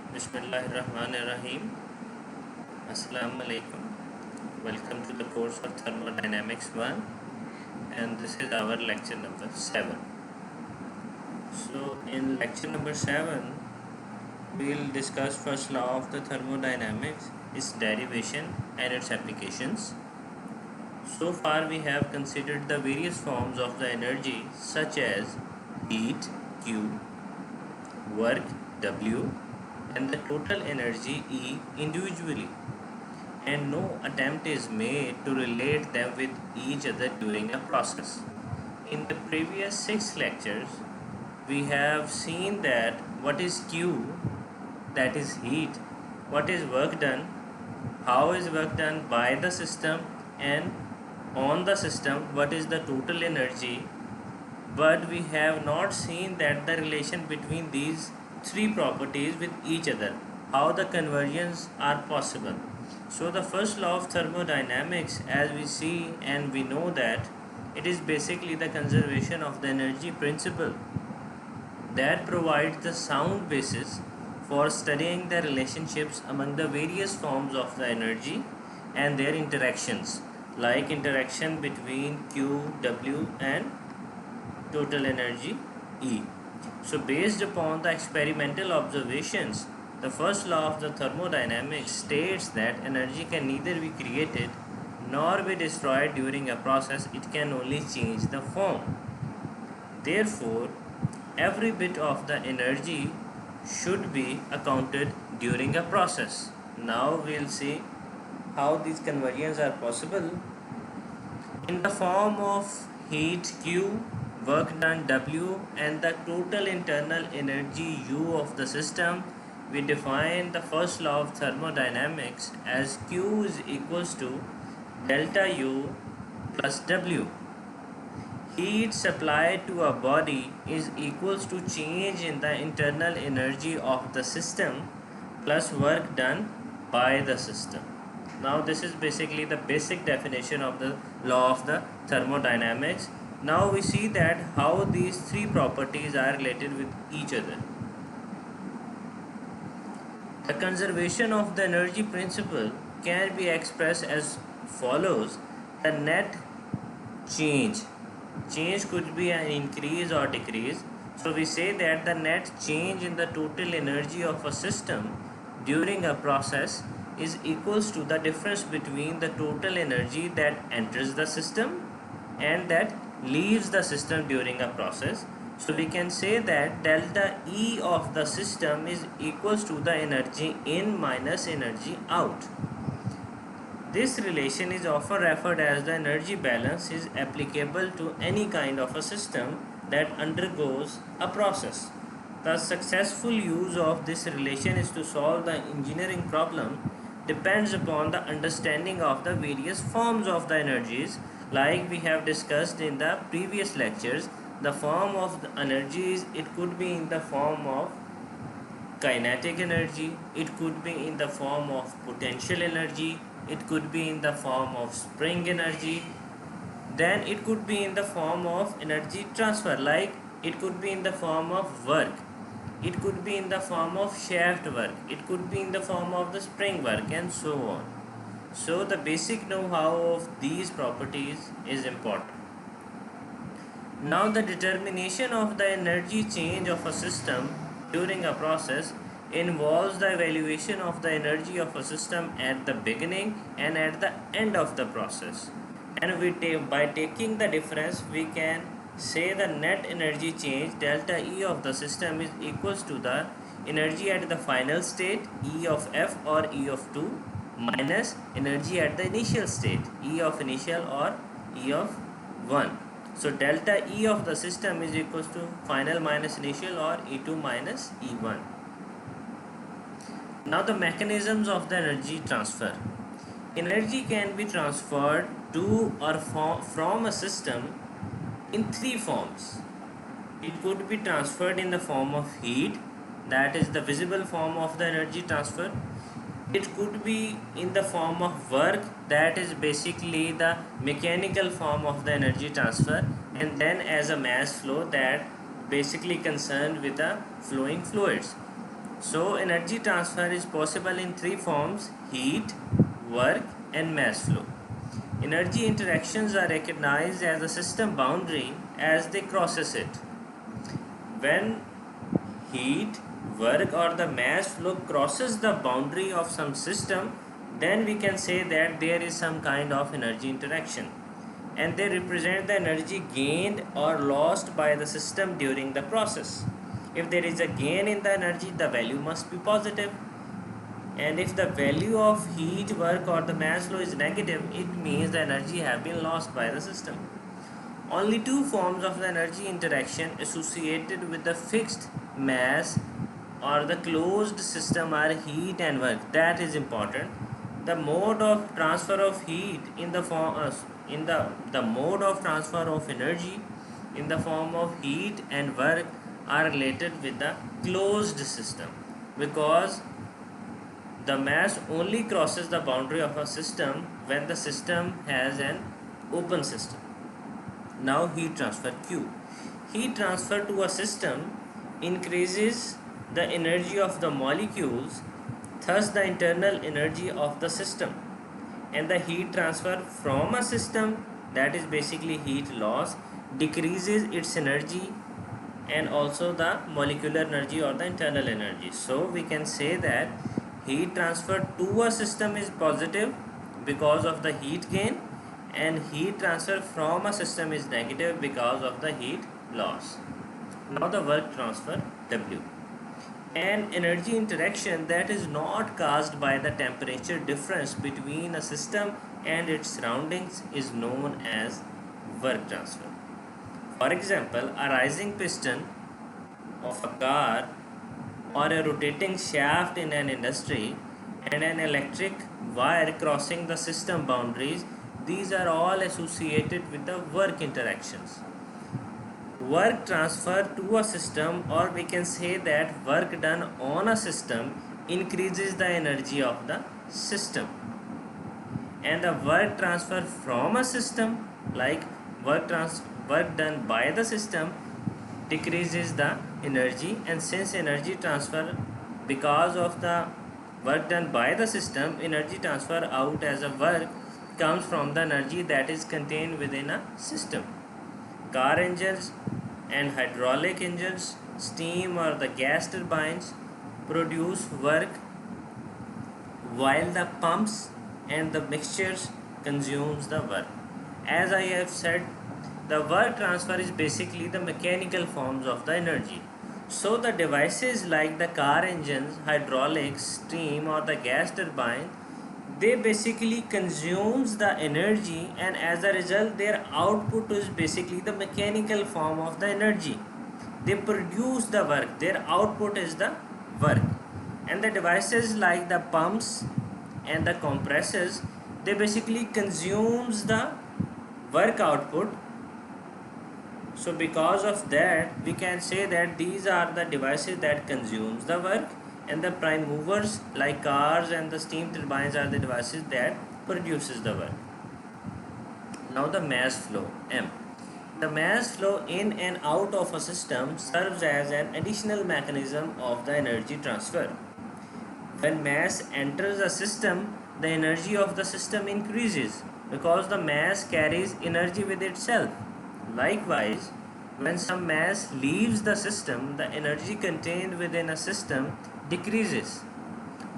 Bismillahirrahmanirrahim. Assalamu alaikum. Welcome to the course of Thermodynamics 1, and this is our lecture number 7. So in lecture number 7 we will discuss first law of the thermodynamics, its derivation and its applications. So far we have considered the various forms of the energy such as heat Q, work W, and the total energy E individually, and no attempt is made to relate them with each other during a process. In the previous 6 lectures, we have seen that what is Q, that is heat, what is work done, how is work done by the system, and on the system, what is the total energy. But we have not seen that the relation between these three properties with each other, how the conversions are possible. So the first law of thermodynamics, as we see and we know, that it is basically the conservation of the energy principle that provides the sound basis for studying the relationships among the various forms of the energy and their interactions, like interaction between Q, W and total energy E. So based upon the experimental observations, the first law of the thermodynamics states that energy can neither be created nor be destroyed during a process, it can only change the form. Therefore, every bit of the energy should be accounted during a process. Now we'll see how these conversions are possible. In the form of heat Q, work done W, and the total internal energy U of the system, we define the first law of thermodynamics as Q is equals to delta U plus W. Heat supplied to a body is equals to change in the internal energy of the system plus work done by the system. Now this is basically the basic definition of the law of the thermodynamics. Now we see that how these three properties are related with each other. The conservation of the energy principle can be expressed as follows. The net change could be an increase or decrease. So we say that the net change in the total energy of a system during a process is equals to the difference between the total energy that enters the system and that leaves the system during a process. So we can say that delta E of the system is equals to the energy in minus energy out. This relation is often referred as the energy balance, is applicable to any kind of a system that undergoes a process. The successful use of this relation is to solve the engineering problem depends upon the understanding of the various forms of the energies, like we have discussed in the previous lectures. The form of the energies, it could be in the form of kinetic energy, it could be in the form of potential energy, it could be in the form of spring energy, then it could be in the form of energy transfer, like it could be in the form of work, it could be in the form of shaft work, it could be in the form of the spring work, and so on. So the basic know-how of these properties is important. Now the determination of the energy change of a system during a process involves the evaluation of the energy of a system at the beginning and at the end of the process. And by taking the difference, we can say the net energy change delta E of the system is equals to the energy at the final state E of F or E of 2 minus energy at the initial state E of initial or E of 1. So delta E of the system is equals to final minus initial or E2 minus E1. Now the mechanisms of the energy transfer. Energy can be transferred to or from a system in three forms. It could be transferred in the form of heat, that is the visible form of the energy transfer. It could be in the form of work, that is basically the mechanical form of the energy transfer, and then as a mass flow, that basically concerned with the flowing fluids. So energy transfer is possible in three forms: heat, work and mass flow. Energy interactions are recognized as a system boundary as they crosses it. When heat, work or the mass flow crosses the boundary of some system, then we can say that there is some kind of energy interaction, and they represent the energy gained or lost by the system during the process. If there is a gain in the energy, the value must be positive, and if the value of heat, work or the mass flow is negative, it means the energy have been lost by the system. Only two forms of the energy interaction associated with the fixed mass or the closed system are heat and work. That is important. The mode of transfer of heat in the form in the mode of transfer of energy in the form of heat and work are related with the closed system, because the mass only crosses the boundary of a system when the system has an open system. Now heat transfer Q. Heat transfer to a system increases the energy of the molecules, thus the internal energy of the system. And the heat transfer from a system, that is basically heat loss, decreases its energy and also the molecular energy or the internal energy. So we can say that heat transfer to a system is positive because of the heat gain, and heat transfer from a system is negative because of the heat loss. Now the work transfer W. An energy interaction that is not caused by the temperature difference between a system and its surroundings is known as work transfer. For example, a rising piston of a car or a rotating shaft in an industry and an electric wire crossing the system boundaries, these are all associated with the work interactions. Work transfer to a system, or we can say that work done on a system increases the energy of the system, and the work transfer from a system, like work done by the system, decreases the energy. And since energy transfer, because of the work done by the system, energy transfer out as a work comes from the energy that is contained within a system. Car engines and hydraulic engines, steam or the gas turbines produce work, while the pumps and the mixtures consumes the work. As I have said, the work transfer is basically the mechanical forms of the energy. So the devices like the car engines, hydraulics, steam or the gas turbine, they basically consumes the energy, and as a result their output is basically the mechanical form of the energy. They produce the work, their output is the work. And the devices like the pumps and the compressors, they basically consumes the work output. So because of that, we can say that these are the devices that consumes the work, and the prime movers like cars and the steam turbines are the devices that produces the work. Now the mass flow M. The mass flow in and out of a system serves as an additional mechanism of the energy transfer. When mass enters a system, the energy of the system increases because the mass carries energy with itself. Likewise, when some mass leaves the system, the energy contained within a system decreases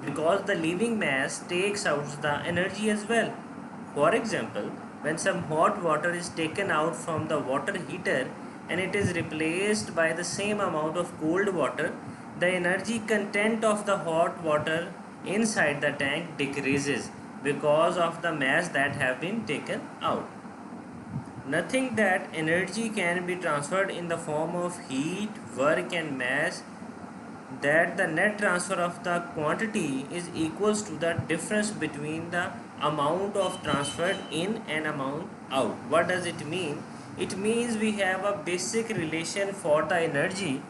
because the leaving mass takes out the energy as well. For example, when some hot water is taken out from the water heater and it is replaced by the same amount of cold water, the energy content of the hot water inside the tank decreases because of the mass that have been taken out. Nothing that energy can be transferred in the form of heat, work and mass, that the net transfer of the quantity is equals to the difference between the amount of transferred in and amount out. What does it mean? It means we have a basic relation for the energy.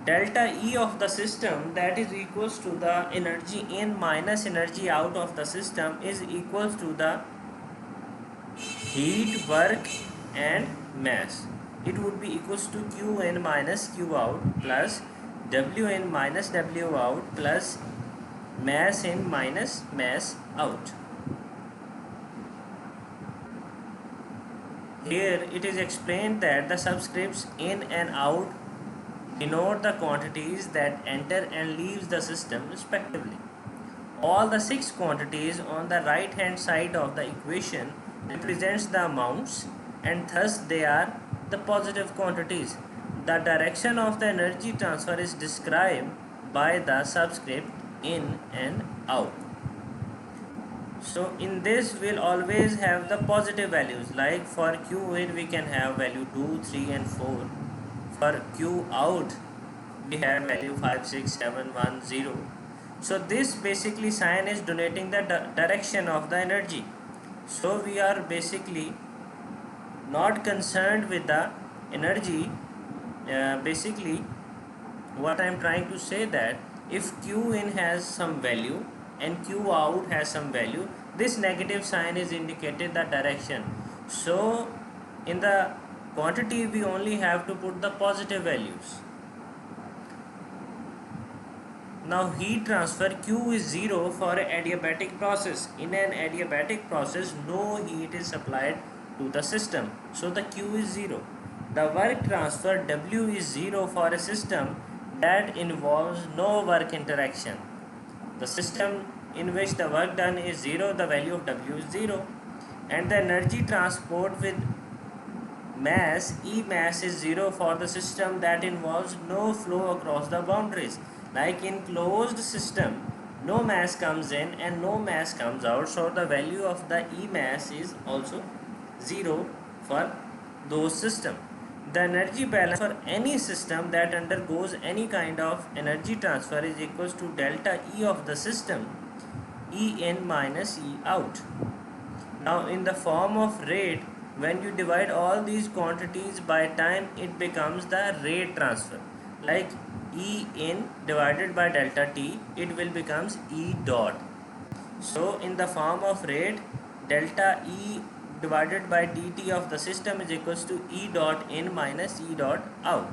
Delta E of the system, that is equals to the energy in minus energy out of the system, is equals to the heat, work and mass. It would be equals to Q in minus Q out plus W in minus W out plus mass in minus mass out. Here it is explained that the subscripts in and out denote the quantities that enter and leaves the system respectively. All the six quantities on the right hand side of the equation represents the amounts, and thus they are the positive quantities. The direction of the energy transfer is described by the subscript in and out. So in this we'll always have the positive values, like for Q in we can have value 2, 3 and 4. For Q out we have value 5, 6, 7, 1, 0. So this basically sign is denoting the direction of the energy. So we are basically not concerned with the energy. Basically what I am trying to say that if Q in has some value and Q out has some value, this negative sign is indicated the direction. So in the quantity we only have to put the positive values. Now heat transfer Q is 0 for an adiabatic process. In an adiabatic process, no heat is supplied to the system. So the Q is 0. The work transfer W is 0 for a system that involves no work interaction. The system in which the work done is 0, the value of W is 0. And the energy transport with mass, E mass is 0 for the system that involves no flow across the boundaries. Like in closed system, no mass comes in and no mass comes out, so the value of the E mass is also 0 for those systems. The energy balance for any system that undergoes any kind of energy transfer is equals to delta E of the system, E in minus E out. Now in the form of rate, when you divide all these quantities by time, it becomes the rate transfer. Like E in divided by delta T, it will becomes E dot. So in the form of rate, delta E divided by dt of the system is equals to E dot in minus E dot out.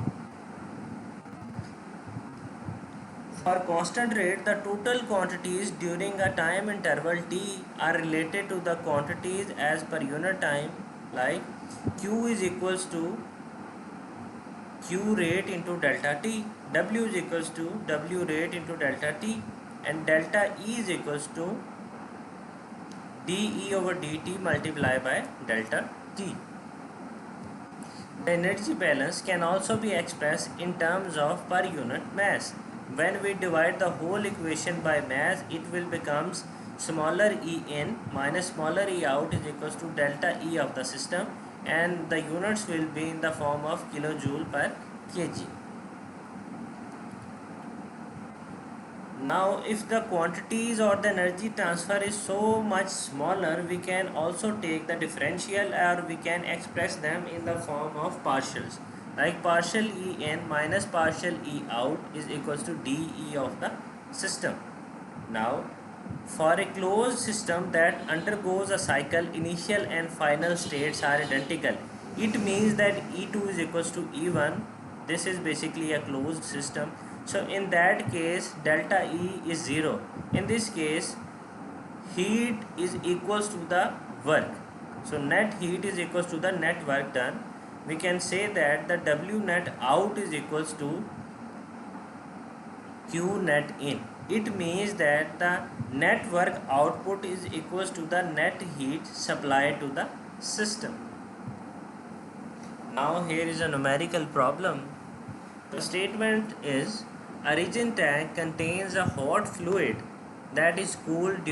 For constant rate, the total quantities during a time interval t are related to the quantities as per unit time, like Q is equals to Q rate into delta t, W is equals to W rate into delta t, and delta E is equals to dE over dt multiplied by delta t. The energy balance can also be expressed in terms of per unit mass. When we divide the whole equation by mass, it will become smaller E in minus smaller E out is equals to delta E of the system, and the units will be in the form of kilojoule per kg. Now if the quantities or the energy transfer is so much smaller, we can also take the differential, or we can express them in the form of partials, like partial E in minus partial E out is equals to dE of the system. Now for a closed system that undergoes a cycle, initial and final states are identical. It means that E2 is equals to E1. This is basically a closed system. So in that case, delta E is 0. In this case, heat is equals to the work. So net heat is equals to the net work done. We can say that the W net out is equals to Q net in. It means that the net work output is equals to the net heat supplied to the system. Now here is a numerical problem. The statement is a rigid tank contains a hot fluid that is cooled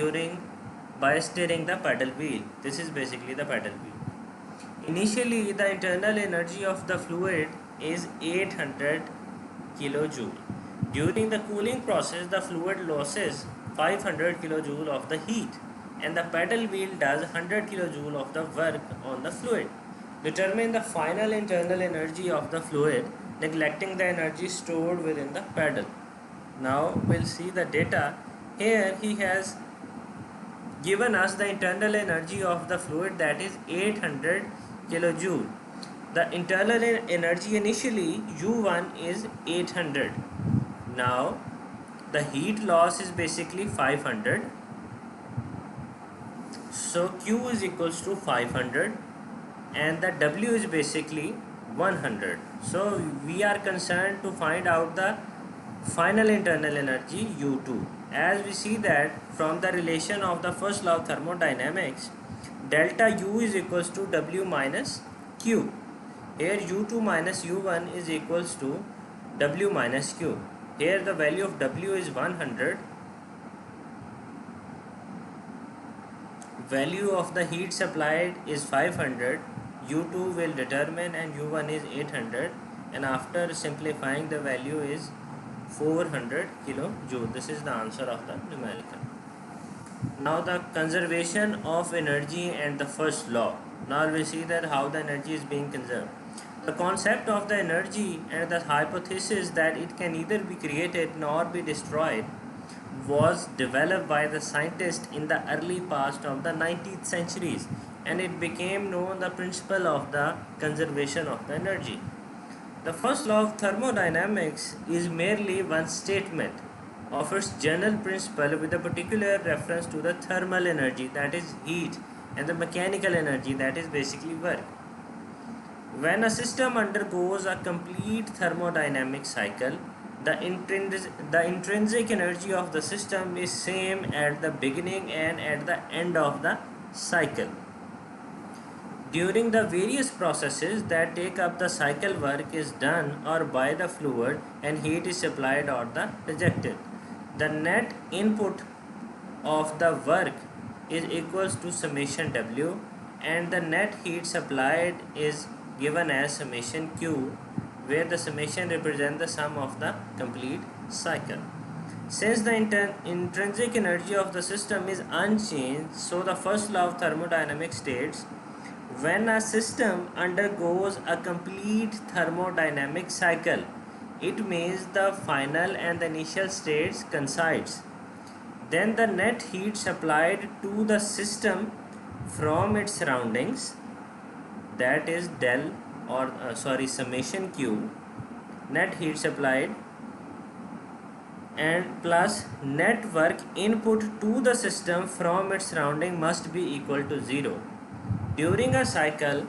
by steering the paddle wheel. This is basically the paddle wheel. Initially, the internal energy of the fluid is 800 kilojoule. During the cooling process, the fluid loses 500 kilojoule of the heat, and the paddle wheel does 100 kilojoule of the work on the fluid. Determine the final internal energy of the fluid, neglecting the energy stored within the paddle. Now we'll see the data. Here he has given us the internal energy of the fluid, that is 800 kilojoule. The internal energy initially U1 is 800. Now the heat loss is basically 500, so Q is equals to 500 and the W is basically 100. So we are concerned to find out the final internal energy U2. As we see that from the relation of the first law of thermodynamics, delta U is equals to W minus Q. Here U2 minus U1 is equals to W minus Q. Here the value of W is 100. Value of the heat supplied is 500. U2 will determine and U1 is 800, and after simplifying the value is 400 kilojoule. This is the answer of the numerical. Now the conservation of energy and the first law. Now we see that how the energy is being conserved. The concept of the energy and the hypothesis that it can neither be created nor be destroyed was developed by the scientists in the early past of the 19th centuries, and it became known the principle of the conservation of the energy. The first law of thermodynamics is merely one statement of its general principle with a particular reference to the thermal energy, that is heat, and the mechanical energy, that is basically work. When a system undergoes a complete thermodynamic cycle, the intrinsic energy of the system is same at the beginning and at the end of the cycle. During the various processes that take up the cycle, work is done or by the fluid and heat is supplied or the rejected. The net input of the work is equals to summation W, and the net heat supplied is given as summation Q, where the summation represents the sum of the complete cycle. Since the intrinsic energy of the system is unchanged, so the first law of thermodynamics states, when a system undergoes a complete thermodynamic cycle, it means the final and the initial states coincides. Then the net heat supplied to the system from its surroundings, that is del or summation Q, net heat supplied, and plus net work input to the system from its surrounding must be equal to 0. During a cycle,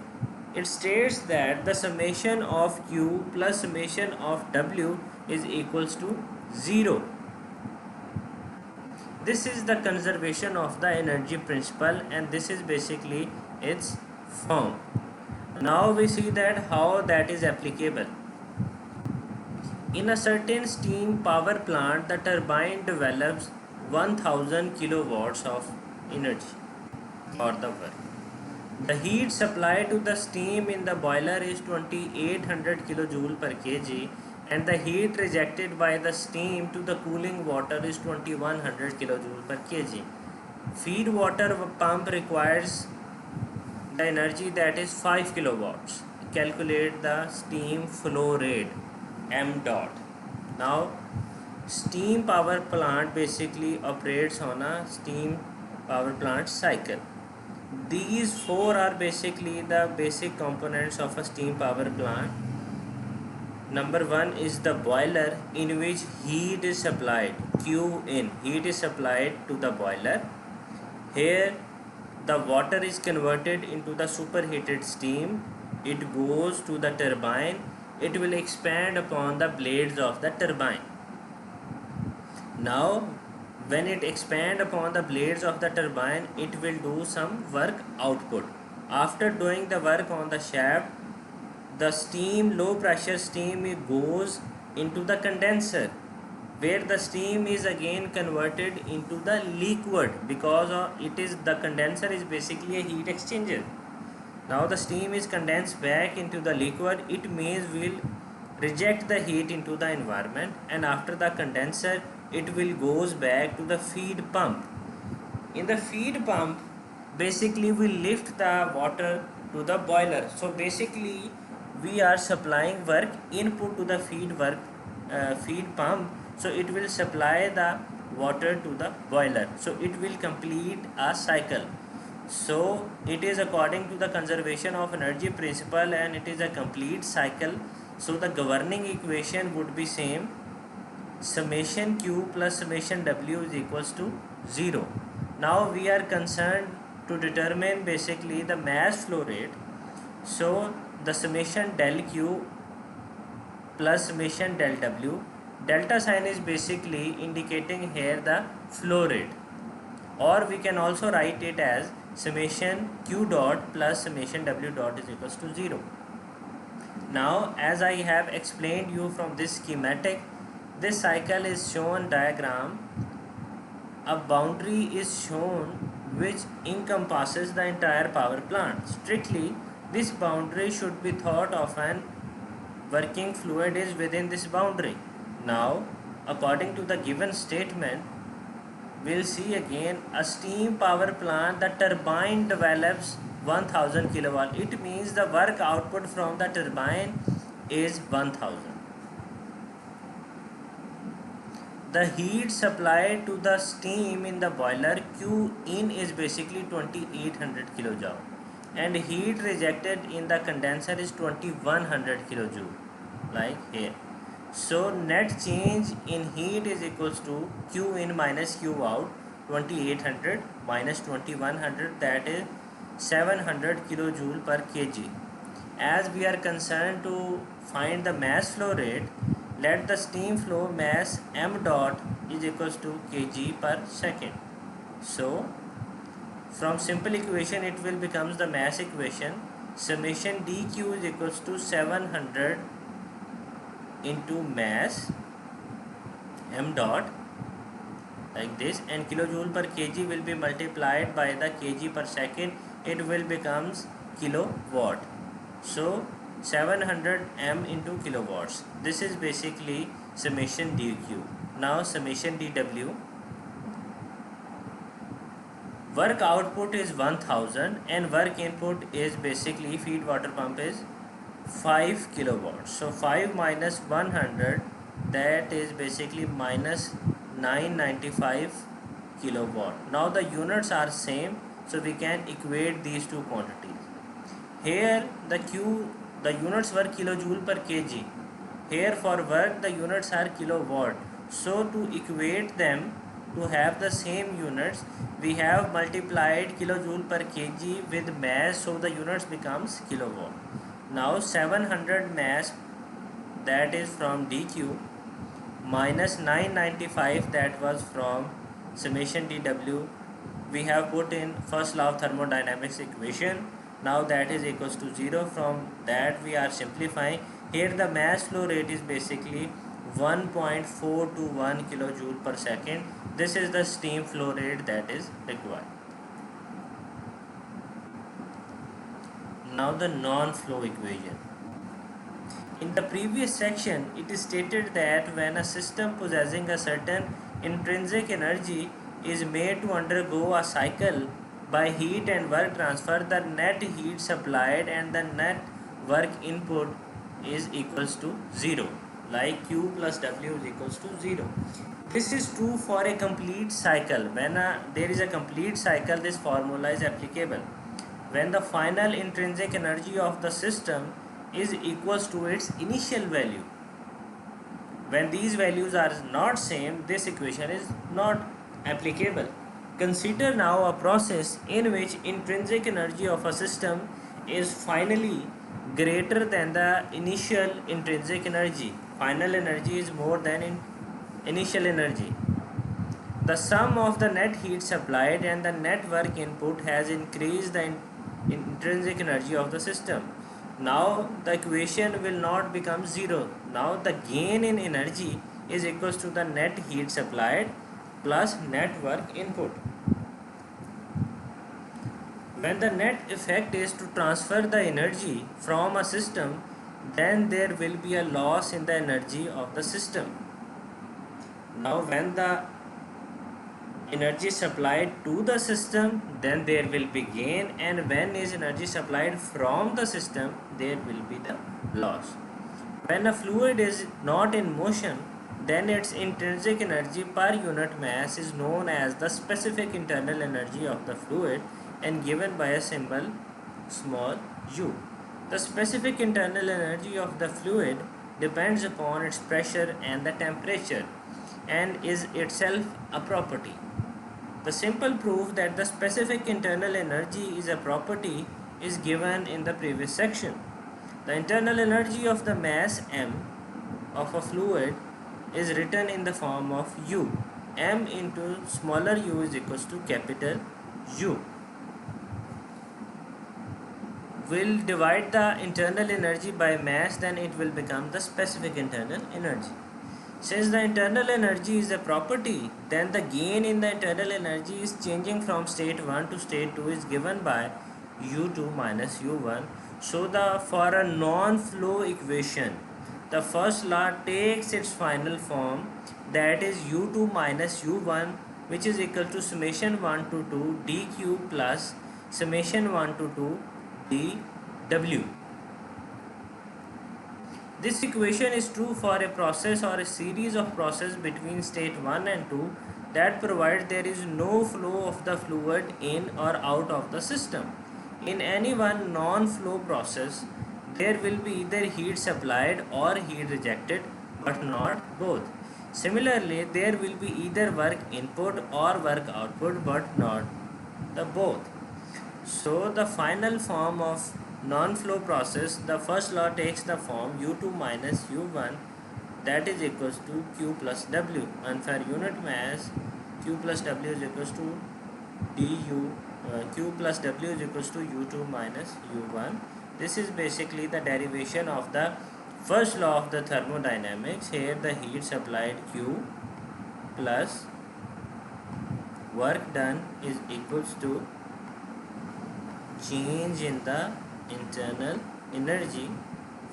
it states that the summation of Q plus summation of W is equals to 0. This is the conservation of the energy principle, and this is basically its form. Now we see that how that is applicable. In a certain steam power plant, the turbine develops 1000 kilowatts of energy for the work. The heat supplied to the steam in the boiler is 2800 kilojoule per kg, and the heat rejected by the steam to the cooling water is 2100 kilojoule per kg. Feed water pump requires the energy that is 5 kilowatts. Calculate the steam flow rate m dot. Now steam power plant basically operates on a steam power plant cycle. These four are basically the basic components of a steam power plant. Number one is the boiler, in which heat is supplied, Q in, heat is supplied to the boiler. Here the water is converted into the superheated steam. It goes to the turbine. It will expand upon the blades of the turbine. Now when it expands upon the blades of the turbine, it will do some work output. After doing the work on the shaft, the steam, low pressure steam, goes into the condenser, where the steam is again converted into the liquid, because it is the condenser is basically a heat exchanger. Now the steam is condensed back into the liquid. It means will reject the heat into the environment, and after the condenser it will goes back to the feed pump. In the feed pump, basically we lift the water to the boiler. So basically we are supplying work input to the feed pump, so it will supply the water to the boiler, so it will complete a cycle. So it is according to the conservation of energy principle, and it is a complete cycle. So the governing equation would be same, summation Q plus summation W is equals to 0. Now we are concerned to determine basically the mass flow rate. So the summation del Q plus summation del W, delta sign is basically indicating here the flow rate, or we can also write it as summation Q dot plus summation W dot is equals to 0. Now as I have explained you from this schematic, this cycle is shown diagram. A boundary is shown which encompasses the entire power plant. Strictly, this boundary should be thought of an working fluid is within this boundary. Now, according to the given statement, we'll see again a steam power plant. The turbine develops 1000 kilowatt. It means the work output from the turbine is 1000. The heat supplied to the steam in the boiler Q in is basically 2800 kilojoule, and heat rejected in the condenser is 2100 kilojoule, like here. So net change in heat is equals to Q in minus Q out, 2800 minus 2100, that is 700 kilojoule per kg. As we are concerned to find the mass flow rate, let the steam flow mass m dot is equals to kg per second. So from simple equation it will becomes the mass equation. Summation dq is equals to 700 into mass m dot, like this, and kilojoule per kg will be multiplied by the kg per second. It will becomes kilowatt. So 700 m into kilowatts. This is basically summation dq. Now summation dw. Work output is 1000 and work input is basically feed water pump is 5 kilowatts. So 5 minus 100, that is basically minus 995 kilowatt. Now the units are same, so we can equate these two quantities. Here the units were kilojoule per kg. Here for work the units are kilowatt. So to equate them, to have the same units, we have multiplied kilojoule per kg with mass, so the units becomes kilowatt. Now 700 mass, that is from dq, minus 995, that was from summation dw, we have put in first law of thermodynamics equation. Now that is equals to 0. From that we are simplifying. Here the mass flow rate is basically 1.421 kilojoule per second. This is the steam flow rate that is required. Now the non-flow equation. In the previous section, it is stated that when a system possessing a certain intrinsic energy is made to undergo a cycle by heat and work transfer, the net heat supplied and the net work input is equals to 0, like Q plus W is equals to 0. This is true for a complete cycle. When there is a complete cycle, this formula is applicable. When the final intrinsic energy of the system is equals to its initial value. When these values are not same, this equation is not applicable. Consider now a process in which intrinsic energy of a system is finally greater than the initial intrinsic energy. Final energy is more than initial energy. The sum of the net heat supplied and the net work input has increased the intrinsic energy of the system. Now the equation will not become 0. Now the gain in energy is equals to the net heat supplied plus net work input. When the net effect is to transfer the energy from a system, then there will be a loss in the energy of the system. Now when the energy supplied to the system, then there will be gain, and when is energy supplied from the system, there will be the loss. When a fluid is not in motion, then its intrinsic energy per unit mass is known as the specific internal energy of the fluid and given by a symbol small u. The specific internal energy of the fluid depends upon its pressure and the temperature. and is itself a property. The simple proof that the specific internal energy is a property is given in the previous section. The internal energy of the mass m of a fluid is written in the form of U. M into smaller u is equals to capital U. We'll divide the internal energy by mass, then it will become the specific internal energy. Since the internal energy is a property, then the gain in the internal energy is changing from state 1 to state 2 is given by U2 minus U1. So for a non-flow equation, the first law takes its final form, that is U2 minus U1, which is equal to summation 1 to 2 dq plus summation 1 to 2 dw. This equation is true for a process or a series of processes between state 1 and 2 that provides there is no flow of the fluid in or out of the system. In any one non-flow process, there will be either heat supplied or heat rejected, but not both. Similarly, there will be either work input or work output, but not the both. So the final form of non-flow process, the first law takes the form U2 minus U1, that is equals to Q plus W, and for unit mass Q plus W is equals to du, Q plus W is equals to U2 minus U1. This is basically the derivation of the first law of the thermodynamics. Here the heat supplied Q plus work done is equals to change in the internal energy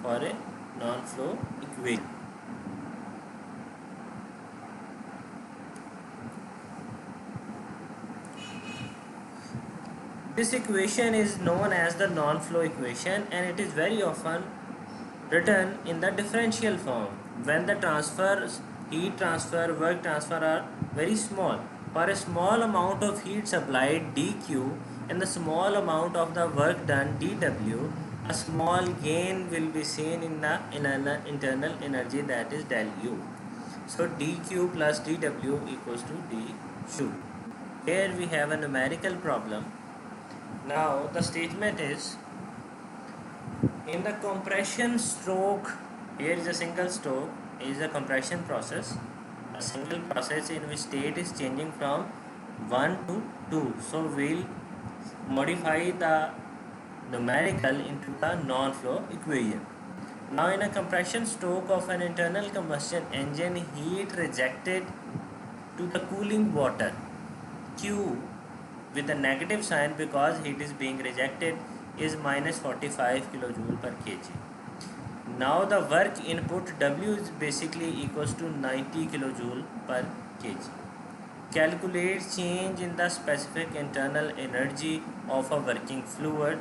for a non-flow equation. This equation is known as the non-flow equation, and it is very often written in the differential form when the transfers, heat transfer, work transfer are very small. For a small amount of heat supplied dq and the small amount of the work done dw, a small gain will be seen in the internal energy, that is del u. So dq plus dw equals to du. Here we have a numerical problem. Now the statement is, in the compression stroke, here is a single stroke, is a compression process, a single process in which state is changing from 1 to 2. So we'll modify the numerical into the non-flow equation. Now in a compression stroke of an internal combustion engine, heat rejected to the cooling water Q with a negative sign because heat is being rejected is minus 45 kilojoule per kg. Now the work input W is basically equals to 90 kilojoule per kg. Calculate change in the specific internal energy of a working fluid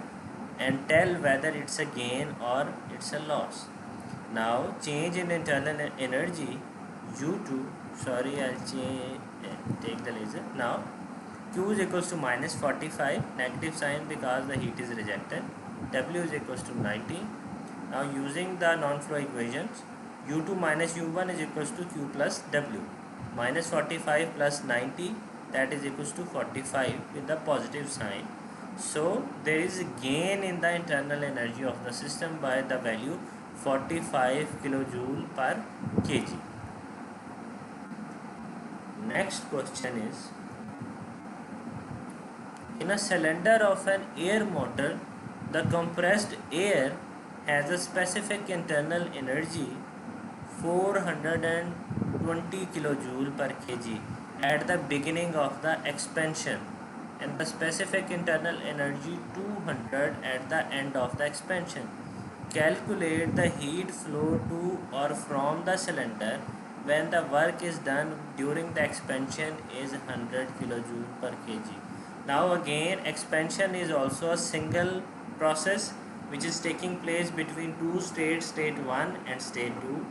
and tell whether it's a gain or it's a loss. Now change in internal energy U2, sorry I'll take the laser. Now Q is equals to minus 45, negative sign because the heat is rejected. W is equals to 90. Now using the non-flow equations, U2 minus U1 is equals to Q plus W. Minus 45 plus 90, that is equals to 45 with the positive sign. So there is a gain in the internal energy of the system by the value 45 kilojoule per kg. Next question is, in a cylinder of an air motor, the compressed air has a specific internal energy 420 kilojoule per kg at the beginning of the expansion and the specific internal energy 200 at the end of the expansion. Calculate the heat flow to or from the cylinder when the work is done during the expansion is 100 kilojoule per kg. Now again, expansion is also a single process which is taking place between two states, state 1 and state 2.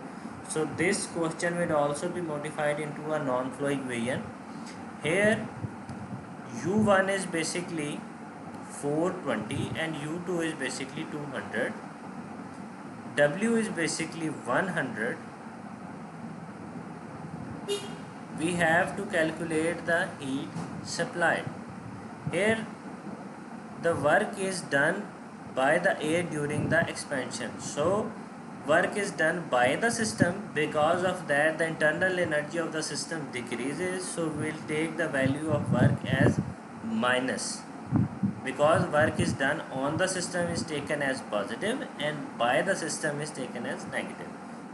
So this question will also be modified into a non-flow equation. Here U1 is basically 420 and U2 is basically 200. W is basically 100 we have to calculate the heat supplied. Here the work is done by the air during the expansion. So work is done by the system, because of that the internal energy of the system decreases, so we will take the value of work as minus, because work is done on the system is taken as positive and by the system is taken as negative.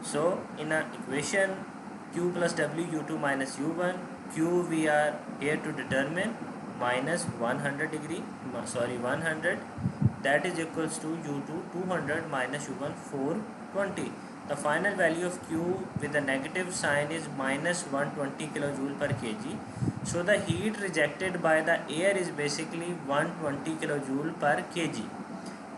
So in a equation q plus w u2 minus u1, q we are here to determine minus 100 degree, 100, that is equals to u2 200 minus u1 420. The final value of q with the negative sign is minus 120 kilojoule per kg. So the heat rejected by the air is basically 120 kilojoule per kg.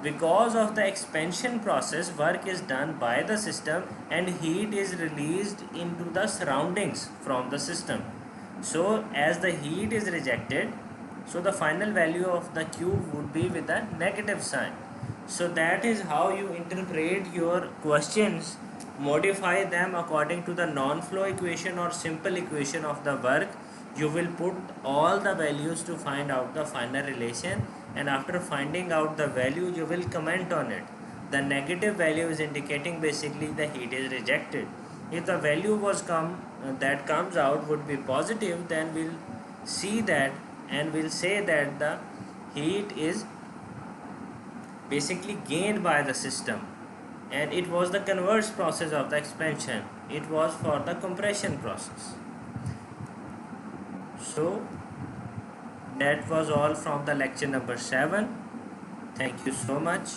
Because of the expansion process, work is done by the system and heat is released into the surroundings from the system. So as the heat is rejected, so the final value of the Q would be with a negative sign. So that is how you interpret your questions, modify them according to the non-flow equation or simple equation of the work. You will put all the values to find out the final relation, and after finding out the value you will comment on it. The negative value is indicating basically the heat is rejected. If the value that comes out would be positive, then we'll see that and we'll say that the heat is basically gained by the system, and it was the converse process of the expansion, it was for the compression process. So that was all from the lecture number 7. Thank you so much.